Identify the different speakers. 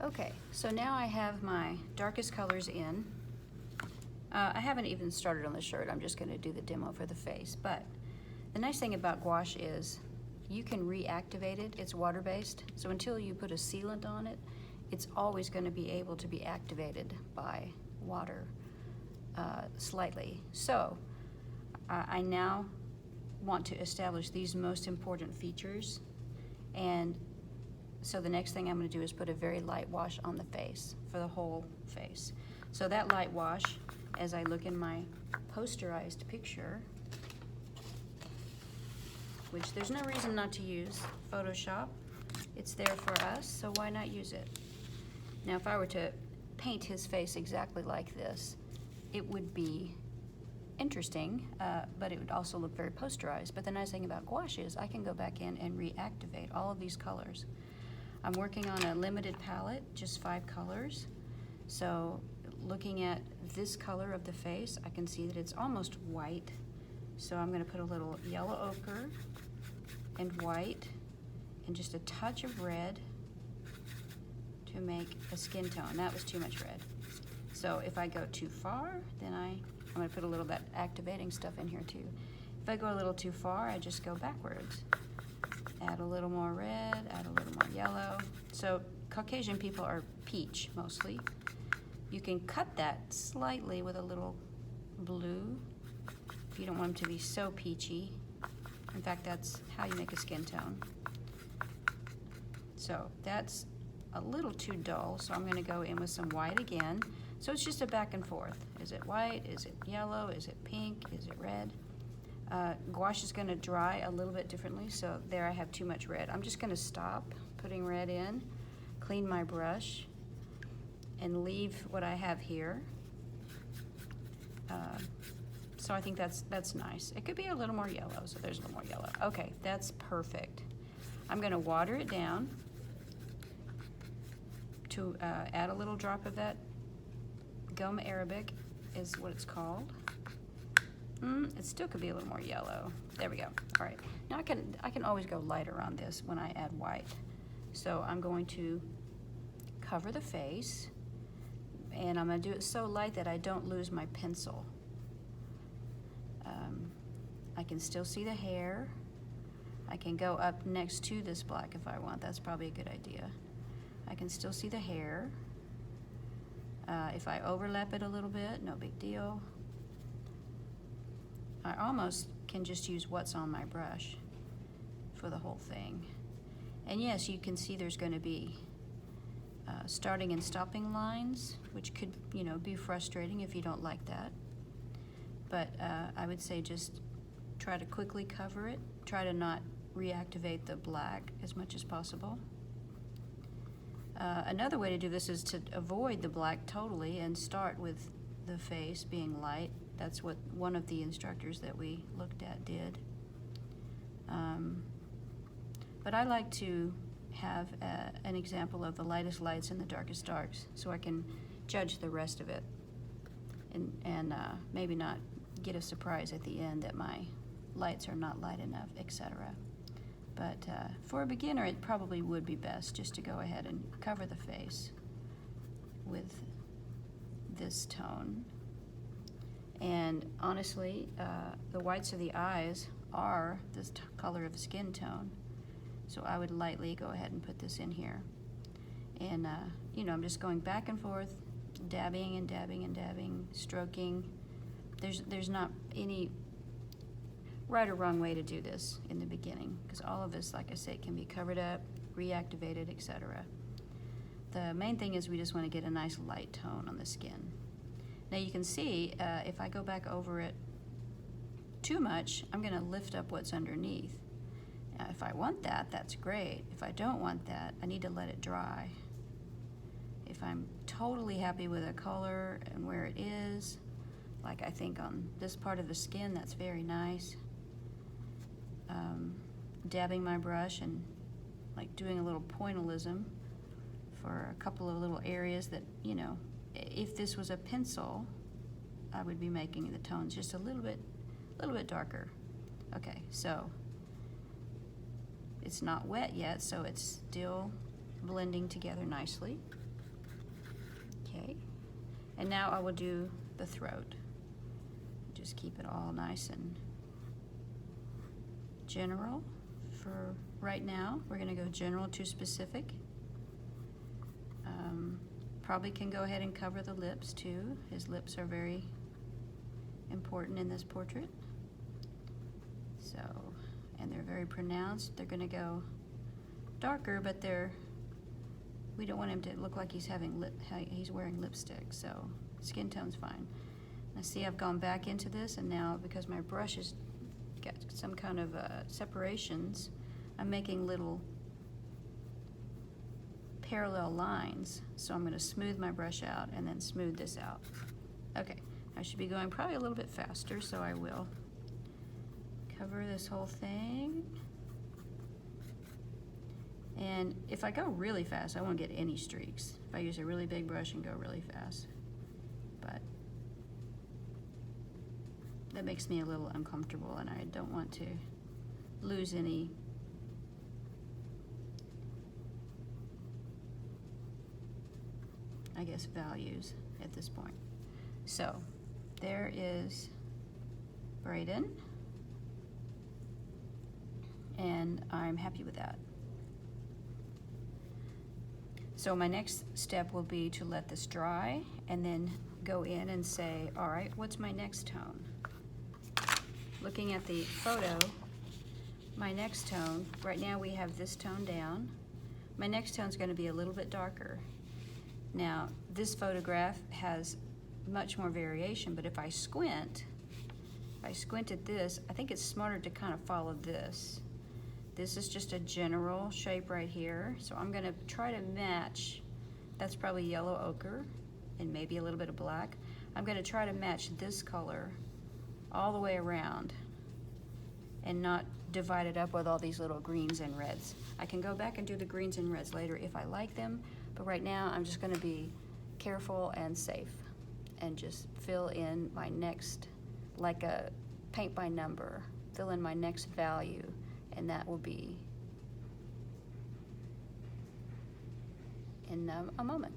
Speaker 1: Okay, so now I have my darkest colors in. I haven't even started on the shirt. I'm just going to do the demo for the face. But the nice thing about gouache is you can reactivate it. It's water-based, so until you put a sealant on it, it's always going to be able to be activated by water slightly. So I now want to establish these most important features, and so the next thing I'm going to do is put a very light wash on the face for the whole face. So that light wash, as I look in my posterized picture, which there's no reason not to use Photoshop. It's there for us, so why not use it? Now, if I were to paint his face exactly like this, it would be interesting, but it would also look very posterized. But the nice thing about gouache is I can go back in and reactivate all of these colors. I'm working on a limited palette, just 5 colors. So looking at this color of the face, I can see that it's almost white. So I'm going to put a little yellow ochre and white and just a touch of red to make a skin tone. That was too much red. So if I go too far, then I'm going to put a little bit activating stuff in here too. If I go a little too far, I just go backwards. Add a little more red, add a little more yellow. So Caucasian people are peach mostly. You can cut that slightly with a little blue if you don't want them to be so peachy. In fact, that's how you make a skin tone. So that's a little too dull, so I'm going to go in with some white again. So it's just a back and forth. Is it white? Is it yellow? Is it pink? Is it red? Gouache is going to dry a little bit differently, so there I have too much red. I'm just going to stop putting red in, clean my brush, and leave what I have here. So I think that's nice. It could be a little more yellow, so there's a little more yellow. Okay, that's perfect. I'm going to water it down to add a little drop of that Goma Arabic is what it's called. It still could be a little more yellow. There we go. All right. Now I can always go lighter on this when I add white. So I'm going to cover the face, and I'm going to do it so light that I don't lose my pencil. I can still see the hair. I can go up next to this black if I want. That's probably a good idea. I can still see the hair. If I overlap it a little bit, no big deal. I almost can just use what's on my brush for the whole thing. And yes, you can see there's going to be starting and stopping lines, which could, be frustrating if you don't like that. But I would say just try to quickly cover it. Try to not reactivate the black as much as possible. Another way to do this is to avoid the black totally and start with the face being light. That's what one of the instructors that we looked at did. But I like to have an example of the lightest lights and the darkest darks so I can judge the rest of it and maybe not get a surprise at the end that my lights are not light enough, etc. But for a beginner, it probably would be best just to go ahead and cover the face with this tone. And honestly, the whites of the eyes are this color of skin tone. So I would lightly go ahead and put this in here. And, I'm just going back and forth, dabbing and dabbing and dabbing, stroking. There's not any right or wrong way to do this in the beginning, because all of this, like I said, can be covered up, reactivated, etc. The main thing is we just want to get a nice light tone on the skin. Now you can see if I go back over it too much, I'm going to lift up what's underneath. Now, if I want that, that's great. If I don't want that, I need to let it dry. If I'm totally happy with a color and where it is, like I think on this part of the skin, that's very nice. Dabbing my brush and like doing a little pointillism for a couple of little areas that, if this was a pencil, I would be making the tones just a little bit darker. Okay, so it's not wet yet, so it's still blending together nicely. Okay, and now I will do the throat. Just keep it all nice and general for right now. We're going to go general to specific. Probably can go ahead and cover the lips too. His lips are very important in this portrait. So, and they're very pronounced. They're going to go darker, but we don't want him to look like he's wearing lipstick, so skin tone's fine. Now see, I've gone back into this, and now because my brush has got some kind of separations, I'm making little parallel lines. So I'm going to smooth my brush out and then smooth this out. Okay, I should be going probably a little bit faster, so I will cover this whole thing. And if I go really fast, I won't get any streaks. If I use a really big brush and go really fast. But that makes me a little uncomfortable, and I don't want to lose any values at this point. So there is Braden, and I'm happy with that. So my next step will be to let this dry and then go in and say, all right, what's my next tone? Looking at the photo, my next tone, right now we have this tone down. My next tone is going to be a little bit darker. Now, this photograph has much more variation, but if I squint at this, I think it's smarter to kind of follow this. This is just a general shape right here, so I'm going to try to match, that's probably yellow ochre and maybe a little bit of black. I'm going to try to match this color all the way around and not divide it up with all these little greens and reds. I can go back and do the greens and reds later if I like them, but right now I'm just going to be careful and safe and just fill in my next, like a paint by number, fill in my next value, and that will be in a moment.